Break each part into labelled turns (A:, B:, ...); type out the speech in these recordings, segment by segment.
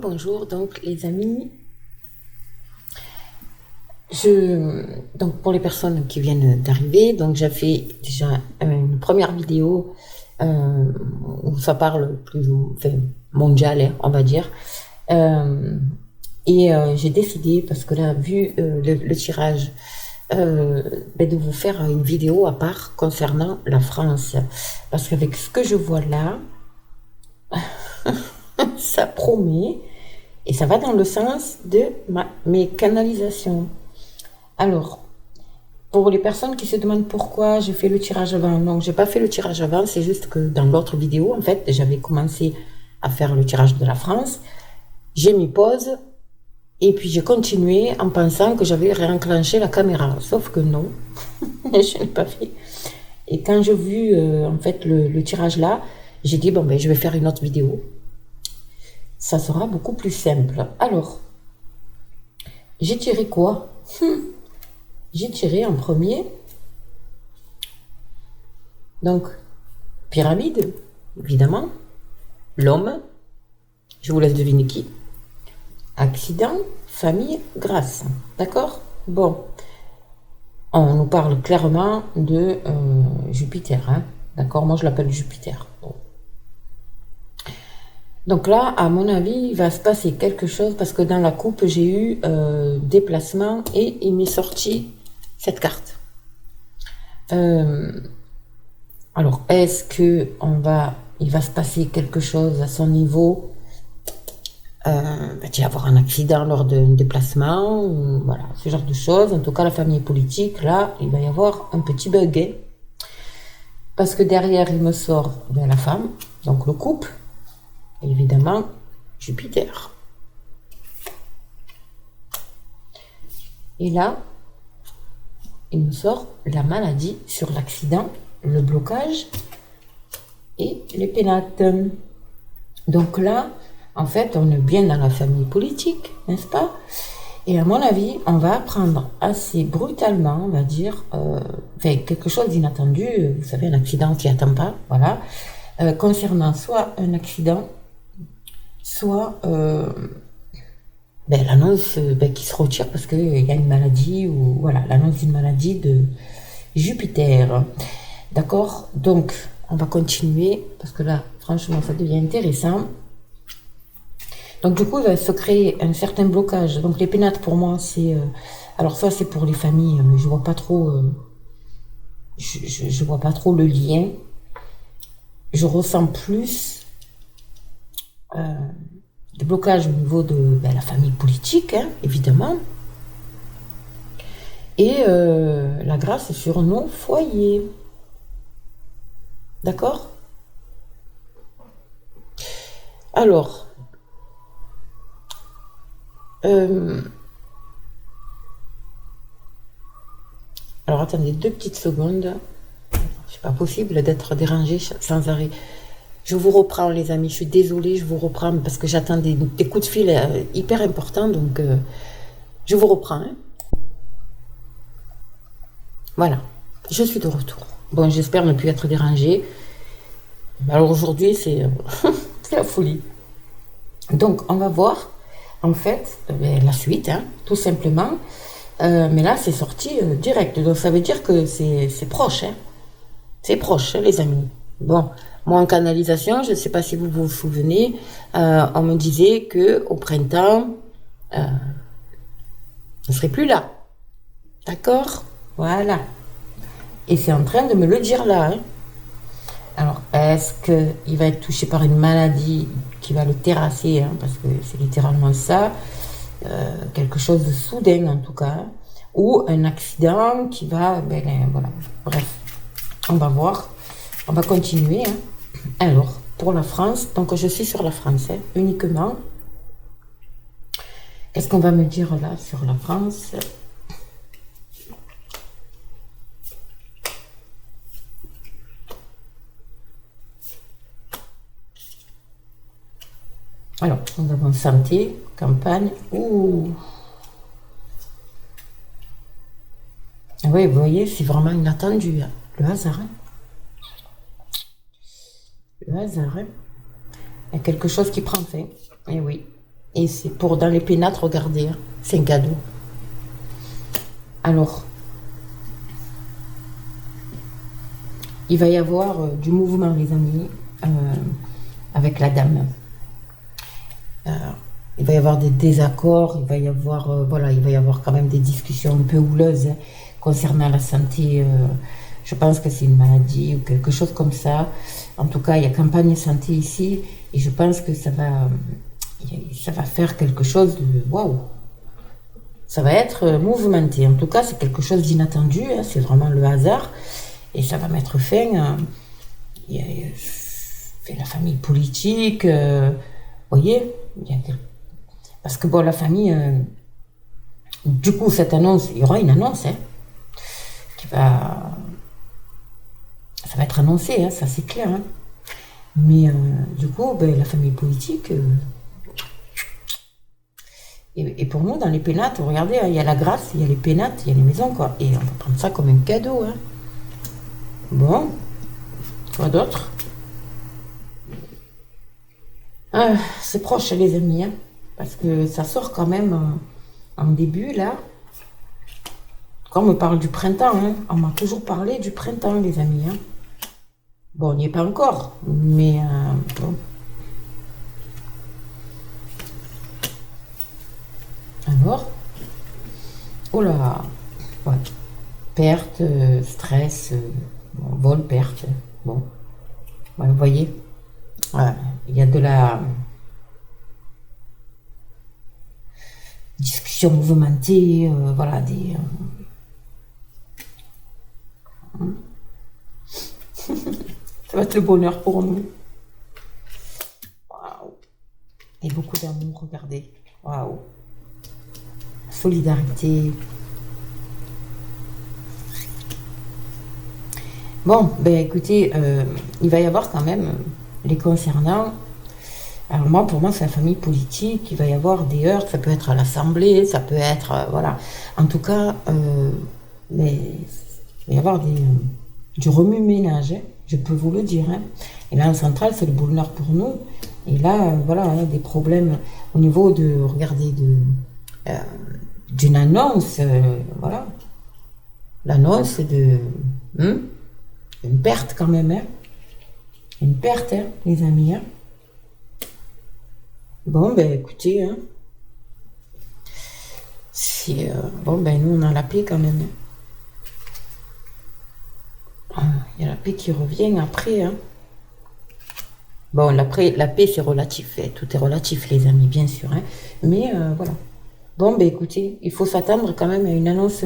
A: Rebonjour, donc les amis, donc pour les personnes qui viennent d'arriver, donc j'ai fait déjà une première vidéo où ça parle plus enfin, mondial, hein, on va dire. Euh, j'ai décidé, parce que là, vu le tirage, de vous faire une vidéo à part concernant la France. Parce qu'avec ce que je vois là, ça promet et ça va dans le sens de mes canalisations. Alors, pour les personnes qui se demandent pourquoi j'ai fait le tirage avant, non, j'ai pas fait le tirage avant, c'est juste que dans l'autre vidéo, en fait, j'avais commencé à faire le tirage de la France, j'ai mis pause, et puis j'ai continué en pensant que j'avais réenclenché la caméra, sauf que non, je n'ai pas fait. Et quand j'ai vu en fait le tirage là, j'ai dit bon ben je vais faire une autre vidéo. Ça sera beaucoup plus simple. Alors, j'ai tiré quoi? J'ai tiré en premier, donc pyramide, évidemment, l'homme, je vous laisse deviner qui, accident, famille, grâce, d'accord? Bon, on nous parle clairement de Jupiter, hein, d'accord? Moi je l'appelle Jupiter. Bon. Donc là, à mon avis, il va se passer quelque chose parce que dans la coupe, j'ai eu déplacement et il m'est sorti cette carte. Alors, est-ce que il va se passer quelque chose à son niveau? Va-t-il avoir un accident lors d'un déplacement? Voilà, ce genre de choses. En tout cas, la famille politique, là, il va y avoir un petit bug. Hein, parce que derrière, il me sort de la femme, donc le couple, et évidemment, Jupiter. Et là, il me sort la maladie sur l'accident, le blocage et les pénates. Donc là, en fait, on est bien dans la famille politique, n'est-ce pas? Et à mon avis, on va apprendre assez brutalement, on va dire, quelque chose d'inattendu, vous savez, un accident qui n'attend pas, voilà, concernant soit un accident, soit l'annonce qui se retire parce qu'il y a une maladie, ou voilà, l'annonce d'une maladie de Jupiter. D'accord? Donc, on va continuer, parce que là, franchement, ça devient intéressant. Donc, du coup, il va se créer un certain blocage. Donc, les pénates, pour moi, c'est... alors, ça, c'est pour les familles, mais je vois pas trop... je vois pas trop le lien. Je ressens plus des blocages au niveau de la famille politique, hein, évidemment. Et la grâce est sur nos foyers. D'accord? Alors, attendez 2 petites secondes. C'est pas possible d'être dérangé sans arrêt. Je vous reprends, les amis. Je suis désolée, je vous reprends parce que j'attends des coups de fil hyper importants. Donc, je vous reprends. Hein. Voilà, je suis de retour. Bon, j'espère ne plus être dérangée. Alors aujourd'hui, c'est la folie. Donc, on va voir, en fait, la suite, hein, tout simplement. Mais là, c'est sorti direct. Donc, ça veut dire que c'est proche. Hein. C'est proche, hein, les amis. Bon, moi, en canalisation, je ne sais pas si vous vous souvenez, on me disait qu'au printemps, je ne serai plus là. D'accord? Voilà. Et c'est en train de me le dire là. Hein. Alors, est-ce qu'il va être touché par une maladie qui va le terrasser, hein, parce que c'est littéralement ça, quelque chose de soudain en tout cas, ou un accident qui va, voilà, bref, on va voir, on va continuer. Hein. Alors, pour la France, donc je suis sur la France, hein, uniquement. Qu'est-ce qu'on va me dire là sur la France ? Alors, nous avons santé, campagne. Ouh. Oui, vous voyez, c'est vraiment inattendu. Hein. Le hasard. Hein. Le hasard. Hein. Il y a quelque chose qui prend fin. Eh oui. Et c'est pour dans les pénates, regardez, hein, c'est un cadeau. Alors, il va y avoir du mouvement, les amis, avec la dame. Il va y avoir des désaccords, il va y avoir, voilà, il va y avoir quand même des discussions un peu houleuses hein, concernant la santé. Je pense que c'est une maladie ou quelque chose comme ça. En tout cas, il y a campagne santé ici et je pense que ça va faire quelque chose de waouh. Ça va être mouvementé. En tout cas, c'est quelque chose d'inattendu. Hein, c'est vraiment le hasard et ça va mettre fin à la famille politique. Voyez, parce que bon, la famille, du coup, cette annonce, il y aura une annonce, hein, ça va être annoncé, hein, ça c'est clair. Hein. Mais du coup, ben, la famille politique, et pour nous, dans les pénates, regardez, hein, il y a la grâce, il y a les pénates, il y a les maisons, quoi. Et on va prendre ça comme un cadeau. Hein. Bon, quoi d'autre? C'est proche, les amis, hein, parce que ça sort quand même en début, là. Quand on me parle du printemps, hein, on m'a toujours parlé du printemps, les amis. Hein. Bon, on n'y est pas encore, mais bon. Alors, oh là, ouais. Perte, stress, bon, vol, perte, bon. Ouais, vous voyez, il y a de la discussion mouvementée, voilà, des... Ça va être le bonheur pour nous. Waouh. Et beaucoup d'amour, regardez. Waouh. Solidarité. Bon, ben écoutez, il va y avoir quand même les concernant. Alors moi, pour moi, c'est la famille politique. Il va y avoir des heurts. Ça peut être à l'Assemblée, ça peut être, voilà. En tout cas, mais il va y avoir du remue-ménage. Hein, je peux vous le dire. Hein. Et là, en centrale, c'est le bonheur pour nous. Et là, voilà, hein, des problèmes au niveau de, regardez, d'une annonce, voilà. L'annonce de une perte quand même, hein. Une perte, hein, les amis. Hein. Bon, ben écoutez, hein. Bon, ben nous, on a la paix quand même. Hein. Il y a la paix qui revient après. Hein. Bon, la paix, c'est relatif. Hein. Tout est relatif, les amis, bien sûr. Hein. Mais voilà. Bon, ben écoutez, il faut s'attendre quand même à une annonce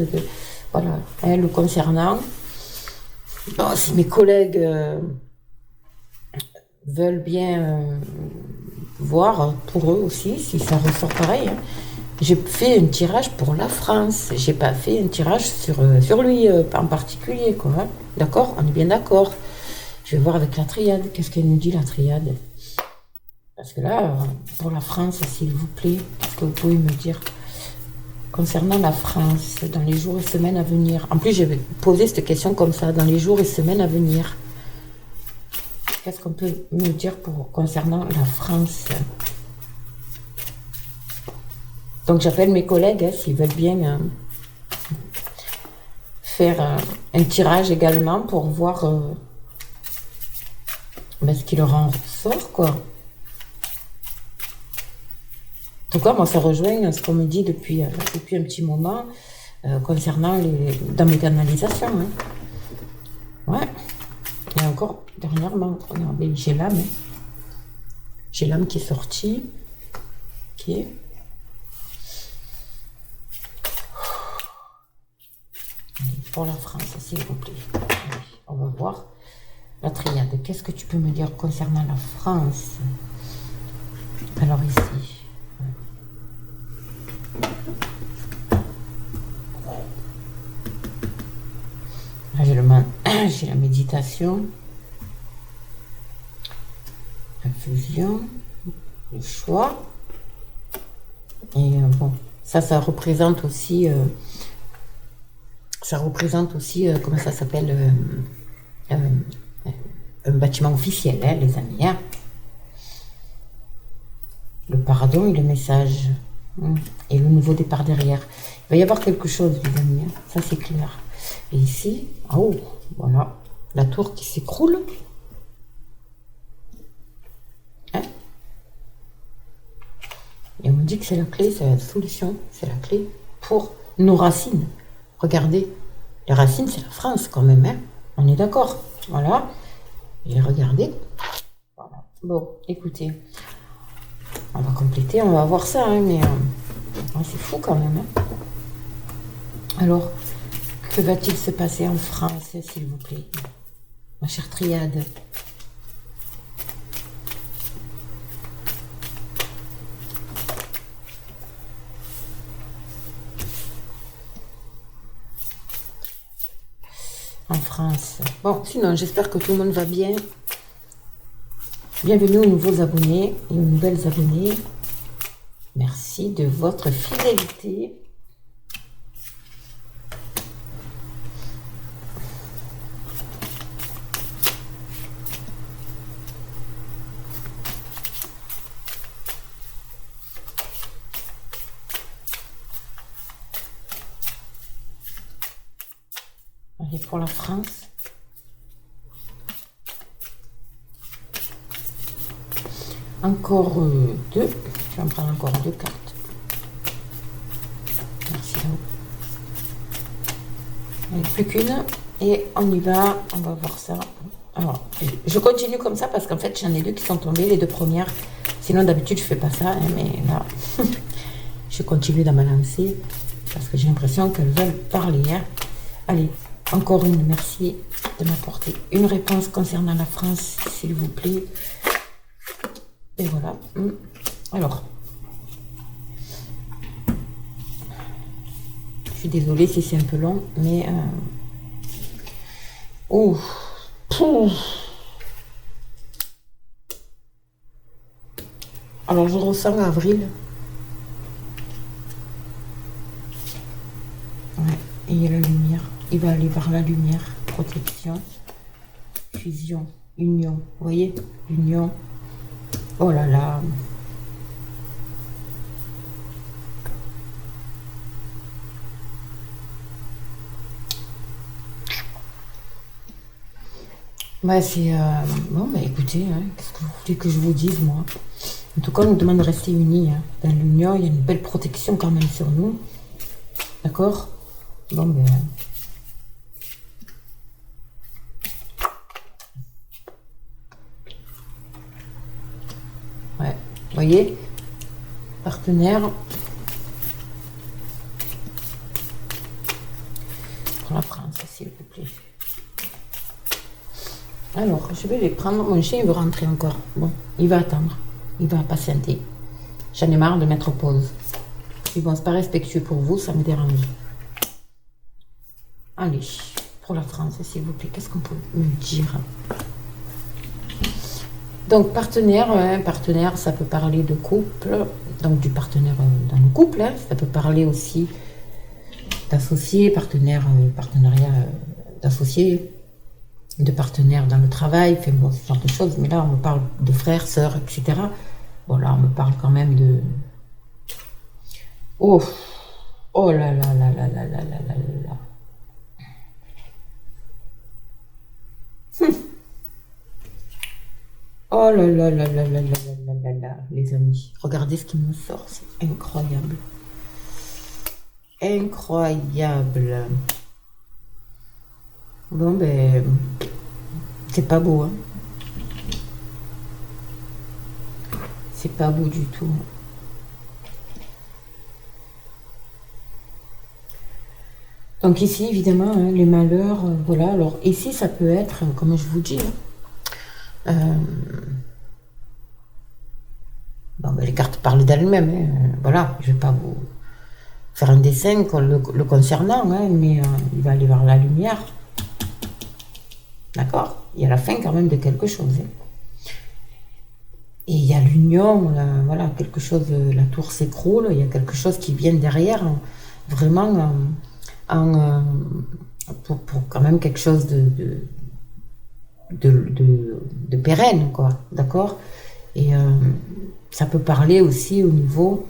A: voilà, hein, le concernant. Bon, si mes collègues veulent bien voir pour eux aussi, si ça ressort pareil. Hein. J'ai fait un tirage pour la France. J'ai pas fait un tirage sur lui en particulier, quoi. Hein. D'accord? On est bien d'accord. Je vais voir avec la triade. Qu'est-ce qu'elle nous dit, la triade? Parce que là, pour la France, s'il vous plaît, qu'est-ce que vous pouvez me dire concernant la France dans les jours et semaines à venir? En plus, j'ai posé cette question comme ça, dans les jours et semaines à venir. Qu'est-ce qu'on peut me dire concernant la France? Donc, j'appelle mes collègues, hein, s'ils veulent bien faire un tirage également pour voir ce qu'il leur en ressort, quoi. En tout cas, moi, ça rejoint ce qu'on me dit depuis un petit moment concernant dans mes canalisations. Hein. Ouais. Et encore, dernièrement, regardez, j'ai l'âme. Hein. J'ai l'âme qui est sortie. Ok. Pour la France, s'il vous plaît. Allez, on va voir. La triade, qu'est-ce que tu peux me dire concernant la France? Alors ici. Là, j'ai la méditation. Infusion. Le choix. Et bon, ça représente aussi... comment ça s'appelle, un bâtiment officiel, hein, les amis. Hein. Le paradis. pardon et le message. Et le nouveau départ derrière. Il va y avoir quelque chose, les amis. Ça, c'est clair. Et ici, oh, voilà. La tour qui s'écroule. Hein? Et on me dit que c'est la clé, c'est la solution. C'est la clé pour nos racines. Regardez. Les racines, c'est la France quand même. Hein? On est d'accord. Voilà. Et regardez. Voilà. Bon, écoutez. On va compléter, on va voir ça. Hein, mais c'est fou quand même. Hein? Alors, que va-t-il se passer en France, s'il vous plaît, ma chère triade? En France. Bon, sinon, j'espère que tout le monde va bien. Bienvenue aux nouveaux abonnés et aux nouvelles abonnées. Merci de votre fidélité. Allez, pour la France. Encore deux. Je vais en prendre encore deux cartes. Merci à vous. Allez, plus qu'une. Et on y va. On va voir ça. Alors, je continue comme ça parce qu'en fait, j'en ai deux qui sont tombées, les deux premières. Sinon, d'habitude, je fais pas ça. Hein, mais là, je continue dans ma lancée parce que j'ai l'impression qu'elles veulent parler. Hein. Allez, encore une. Merci de m'apporter une réponse concernant la France, s'il vous plaît. Et voilà. Alors, je suis désolée si c'est un peu long, mais... Oh. Pouf. Alors, je ressens avril. Ouais, et il y a la lumière. Il va aller vers la lumière. Protection. Fusion. Union. Vous voyez? Union. Oh là là. Bah c'est... Bon, bah écoutez, hein, qu'est-ce que vous voulez que je vous dise, moi? En tout cas, on nous demande de rester unis. Hein. Dans l'union, il y a une belle protection quand même sur nous. D'accord? Bon, ben... Ouais, vous voyez? Partenaire. Pour la France, s'il vous plaît. Alors, je vais les prendre. Mon chien, il veut rentrer encore. Bon, il va attendre. Il va patienter. J'en ai marre de mettre pause. Et bon, c'est pas respectueux pour vous, ça me dérange. Allez, pour la France, s'il vous plaît, qu'est-ce qu'on peut me dire? Donc, partenaire, hein, partenaire, ça peut parler de couple, donc du partenaire dans le couple, hein, ça peut parler aussi d'associés, partenaire, partenariat d'associés, de partenaires dans le travail, fait bon, ce genre de choses, mais là, on me parle de frères, sœurs, etc. Bon, là, on me parle quand même de... Oh, oh là là là là là là là là là. Oh là là là là là là là là là, les amis. Regardez ce qui me sort, c'est incroyable. Incroyable. Bon, ben, c'est pas beau, hein. C'est pas beau du tout. Donc ici, évidemment, hein, les malheurs, voilà. Alors ici, ça peut être, comme je vous dis, hein, bon, ben, les cartes parlent d'elles-mêmes. Hein, voilà, je vais pas vous faire un dessin le concernant, hein, mais il va aller vers la lumière. D'accord? Il y a la fin quand même de quelque chose. Hein. Et il y a l'union, voilà, quelque chose, la tour s'écroule, il y a quelque chose qui vient derrière, hein, vraiment, pour quand même quelque chose de pérenne, quoi, d'accord? Et ça peut parler aussi au niveau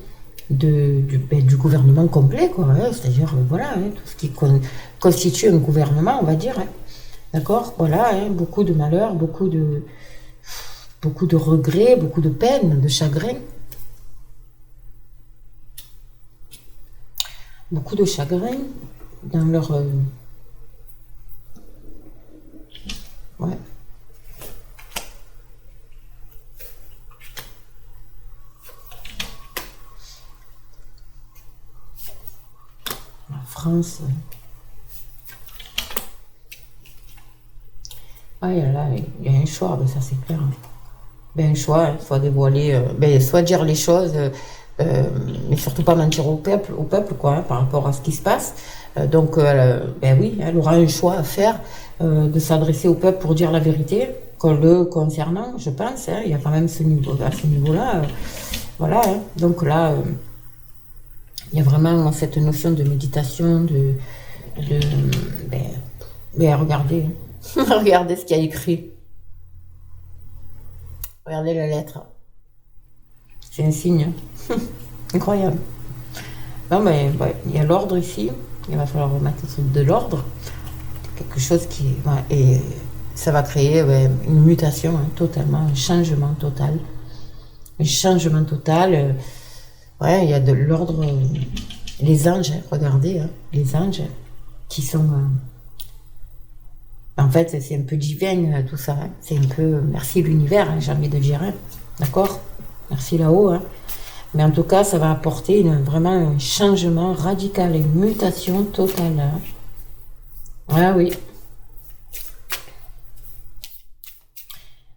A: du gouvernement complet, quoi. Hein. C'est-à-dire, voilà, hein, tout ce qui constitue un gouvernement, on va dire. Hein. D'accord. Voilà, hein, beaucoup de malheurs, beaucoup de regrets, beaucoup de peine, de chagrin. Beaucoup de chagrin dans leur... ouais. La France... ah, il y a un choix, ben ça c'est clair. Ben, un choix, il faut dévoiler, ben, soit dire les choses, mais surtout pas mentir au peuple quoi, hein, par rapport à ce qui se passe. Donc, ben oui, elle aura un choix à faire de s'adresser au peuple pour dire la vérité, le concernant, je pense. Hein, il y a quand même ce niveau, à ce niveau-là. Voilà, hein. Donc là, il y a vraiment cette notion de méditation, de regardez, regardez ce qu'il y a écrit. Regardez la lettre. C'est un signe. Incroyable. Non, mais ouais, il y a l'ordre ici. Il va falloir remettre de l'ordre. Quelque chose qui... ouais, et ça va créer une mutation, hein, totalement, un changement total. Un changement total. Ouais, il y a de l'ordre. Les anges, hein, regardez, hein, les anges qui sont... en fait, c'est un peu divin, tout ça. Hein. C'est un peu... merci l'univers, hein, j'ai envie de dire. Hein. D'accord. Merci là-haut. Hein. Mais en tout cas, ça va apporter vraiment un changement radical, une mutation totale. Hein. Ah oui.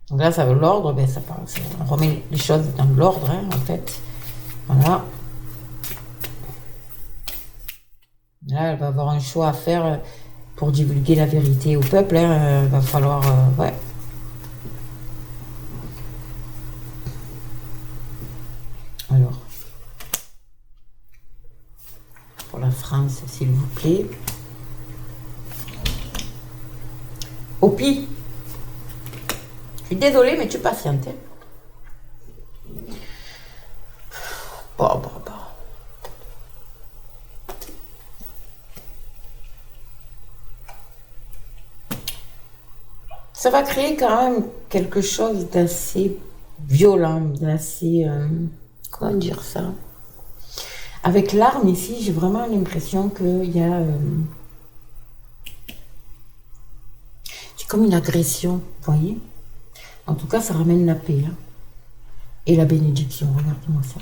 A: Donc là, ça veut l'ordre. Ben, on remet les choses dans l'ordre, hein, en fait. Voilà. Là, elle va avoir un choix à faire pour divulguer la vérité au peuple. Hein. Il va falloir... ouais. Alors, pour la France, s'il vous plaît. Opi, je suis désolée, mais tu patientes. Hein. Bon. Ça va créer quand même quelque chose d'assez violent, d'assez... comment dire ça? Avec l'arme ici, j'ai vraiment l'impression qu'il y a... c'est comme une agression, vous voyez? En tout cas, ça ramène la paix. Hein. Et la bénédiction, regardez-moi ça.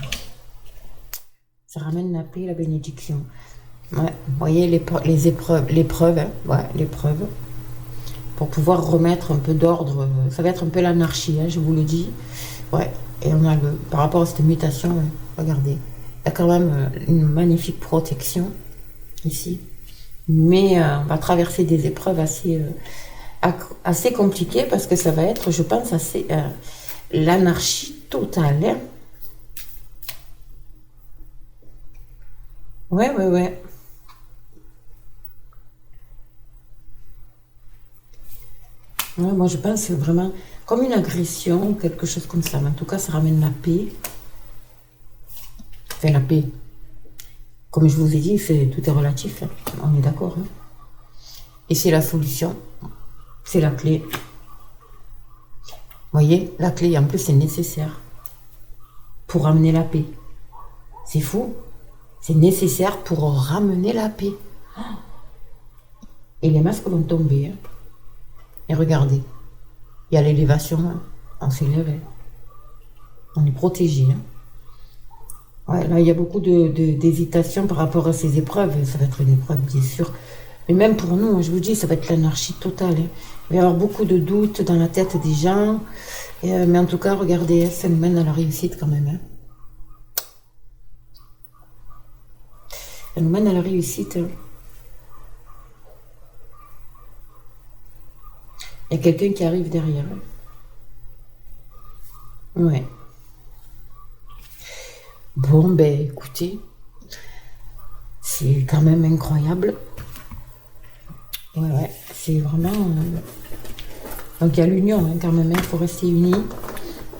A: Ça ramène la paix et la bénédiction. Ouais, vous voyez les épreuves, hein? Ouais, l'épreuve. Pour pouvoir remettre un peu d'ordre, ça va être un peu l'anarchie, hein, je vous le dis. Ouais, et on a par rapport à cette mutation, ouais, regardez, il y a quand même une magnifique protection ici. Mais on va traverser des épreuves assez compliquées parce que ça va être, je pense, assez l'anarchie totale. Hein. Ouais. Ouais, moi, je pense vraiment comme une agression, quelque chose comme ça. Mais en tout cas, ça ramène la paix. Enfin, la paix. Comme je vous ai dit, tout est relatif. Hein. On est d'accord. Hein. Et c'est la solution. C'est la clé. Vous voyez, la clé, en plus, c'est nécessaire pour ramener la paix. C'est fou. C'est nécessaire pour ramener la paix. Et les masques vont tomber. Hein. Et regardez, il y a l'élévation, hein. On s'élève, on est protégé. Hein. Ouais, là, il y a beaucoup d'hésitation par rapport à ces épreuves. Ça va être une épreuve, bien sûr. Mais même pour nous, je vous dis, ça va être l'anarchie totale. Hein. Il va y avoir beaucoup de doutes dans la tête des gens. Mais en tout cas, regardez, ça nous mène à la réussite quand même. Hein. Ça nous mène à la réussite. Hein. Il y a quelqu'un qui arrive derrière. Ouais. Bon, ben écoutez, c'est quand même incroyable. Ouais, c'est vraiment... Donc il y a l'union hein, quand même, il faut rester unis.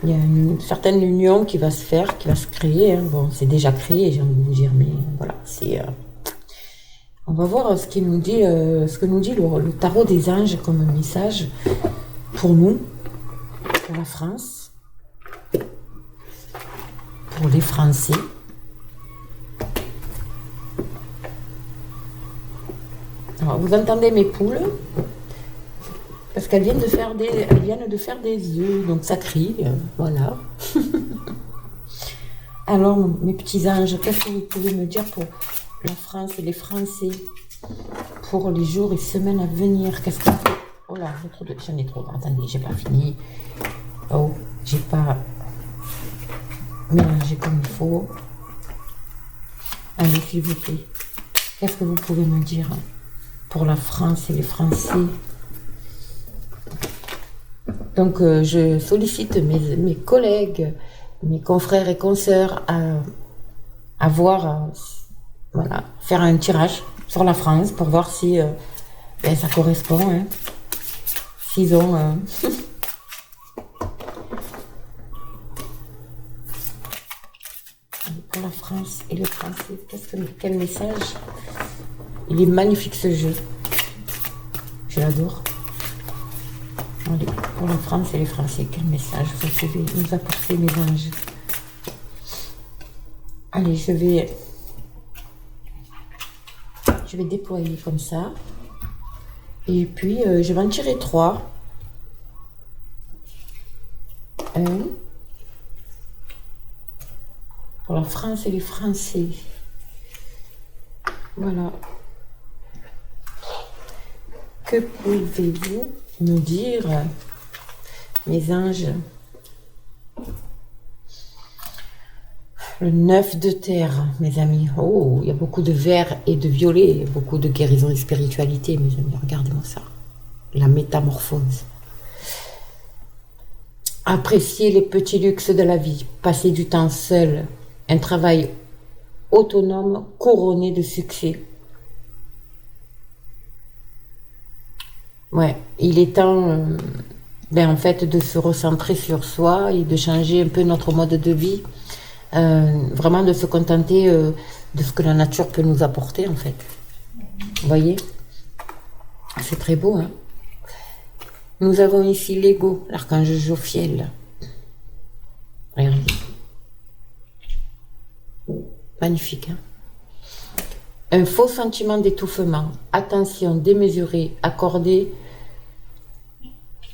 A: Il y a une certaine union qui va se faire, qui va se créer. Hein. Bon, c'est déjà créé, j'ai envie de vous dire, mais voilà, c'est. On va voir ce que nous dit le tarot des anges comme message pour nous, pour la France, pour les Français. Alors, vous entendez mes poules parce qu'elles viennent de faire des œufs, donc ça crie, voilà. Alors, mes petits anges, qu'est-ce que vous pouvez me dire pour la France et les Français pour les jours et semaines à venir? Qu'est-ce que... Oh là, j'en ai trop. Attendez, j'ai pas fini. Oh, j'ai pas mélangé comme il faut. Allez, s'il vous plaît. Qu'est-ce que vous pouvez me dire pour la France et les Français? Donc, je sollicite mes collègues, mes confrères et consoeurs à voir, voilà, faire un tirage sur la France pour voir si ça correspond. Hein. S'ils ont... pour la France et les Français, quel message? Il est magnifique ce jeu. Je l'adore. Allez, pour la France et les Français, quel message vous pouvez nous apporter, mes anges? Allez, je vais déployer comme ça. Et puis, je vais en tirer 3. 1. Pour la France et les Français. Voilà. Que pouvez-vous me dire, mes anges? Le 9 de terre, mes amis. Oh, il y a beaucoup de vert et de violet, beaucoup de guérison et de spiritualité, mes amis. Regardez-moi ça. La métamorphose. Apprécier les petits luxes de la vie, passer du temps seul, un travail autonome couronné de succès. Ouais, il est temps en fait de se recentrer sur soi et de changer un peu notre mode de vie. Vraiment de se contenter de ce que la nature peut nous apporter en fait. Vous voyez? C'est très beau, hein? Nous avons ici l'ego, l'archange Jophiel. Regardez. Magnifique, hein? Un faux sentiment d'étouffement, attention démesurée accordée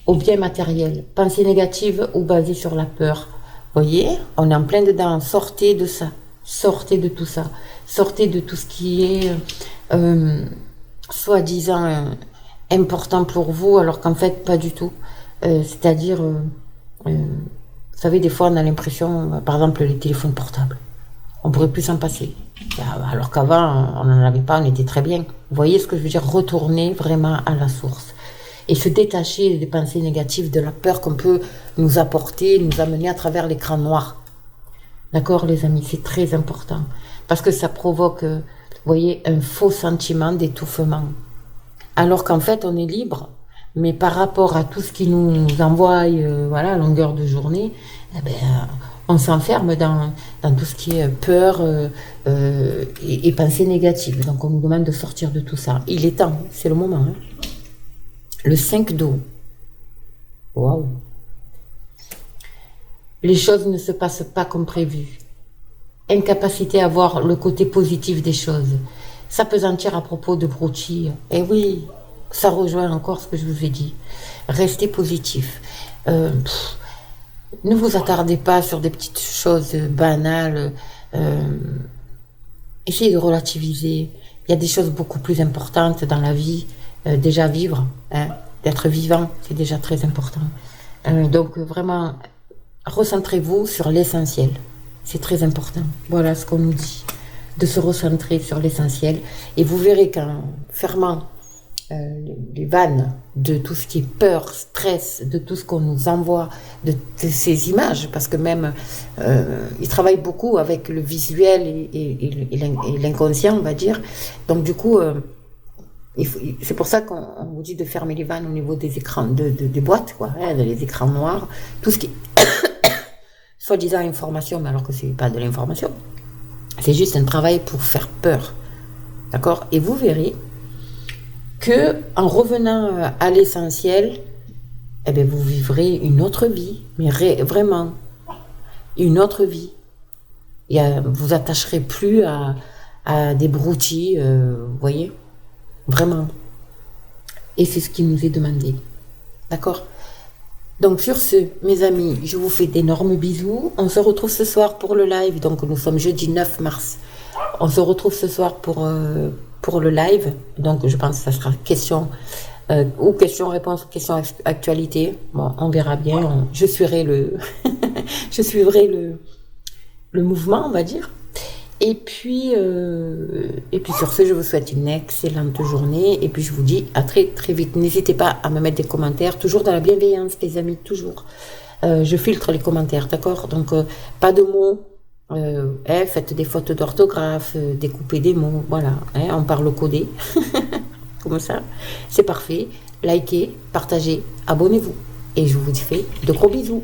A: au bien matériel, pensée négative ou basée sur la peur. Voyez, on est en plein dedans, sortez de ça, sortez de tout ça, sortez de tout ce qui est soi-disant important pour vous, alors qu'en fait pas du tout. C'est-à-dire, vous savez, des fois on a l'impression, par exemple les téléphones portables, on pourrait plus s'en passer. Alors qu'avant, on n'en avait pas, on était très bien. Vous voyez ce que je veux dire? Retourner vraiment à la source. Et se détacher des pensées négatives, de la peur qu'on peut nous apporter, nous amener à travers l'écran noir. D'accord, les amis? C'est très important. Parce que ça provoque, vous voyez, un faux sentiment d'étouffement. Alors qu'en fait, on est libre. Mais par rapport à tout ce qui nous envoie, voilà, à longueur de journée, on s'enferme dans tout ce qui est peur et pensée négative. Donc on nous demande de sortir de tout ça. Il est temps, c'est le moment. Hein. Le 5 d'eau. Waouh. Les choses ne se passent pas comme prévu. Incapacité à voir le côté positif des choses. S'apesantir à propos de broutilles. Eh oui, ça rejoint encore ce que je vous ai dit. Restez positif. Ne vous attardez pas sur des petites choses banales. Essayez de relativiser. Il y a des choses beaucoup plus importantes dans la vie. Déjà vivre, hein, d'être vivant, c'est déjà très important. Donc vraiment, recentrez-vous sur l'essentiel. C'est très important. Voilà ce qu'on nous dit. De se recentrer sur l'essentiel. Et vous verrez qu'en fermant les vannes de tout ce qui est peur, stress, de tout ce qu'on nous envoie, de ces images, parce que même ils travaillent beaucoup avec le visuel et l'inconscient, on va dire. Donc du coup, c'est pour ça qu'on vous dit de fermer les vannes au niveau des écrans, des boîtes, quoi, hein, les écrans noirs, tout ce qui soi-disant information, mais alors que c'est pas de l'information. C'est juste un travail pour faire peur. D'accord? Et vous verrez que en revenant à l'essentiel, eh bien, vous vivrez une autre vie, mais vraiment une autre vie. Vous attacherez plus à des broutilles, vous voyez, vraiment. Et c'est ce qui nous est demandé. D'accord? Donc sur ce, mes amis, je vous fais d'énormes bisous. On se retrouve ce soir pour le live. Donc nous sommes jeudi 9 mars. On se retrouve ce soir pour le live. Donc je pense que ça sera question ou question-réponse, question-actualité. Bon, on verra bien. Je suivrai je suivrai le mouvement, on va dire. Et puis sur ce, je vous souhaite une excellente journée. Et puis je vous dis à très très vite. N'hésitez pas à me mettre des commentaires, toujours dans la bienveillance, les amis, toujours. Je filtre les commentaires, d'accord? Donc pas de mots. Faites des fautes d'orthographe, découpez des mots, voilà. On parle codé, comme ça. C'est parfait. Likez, partagez, abonnez-vous. Et je vous fais de gros bisous.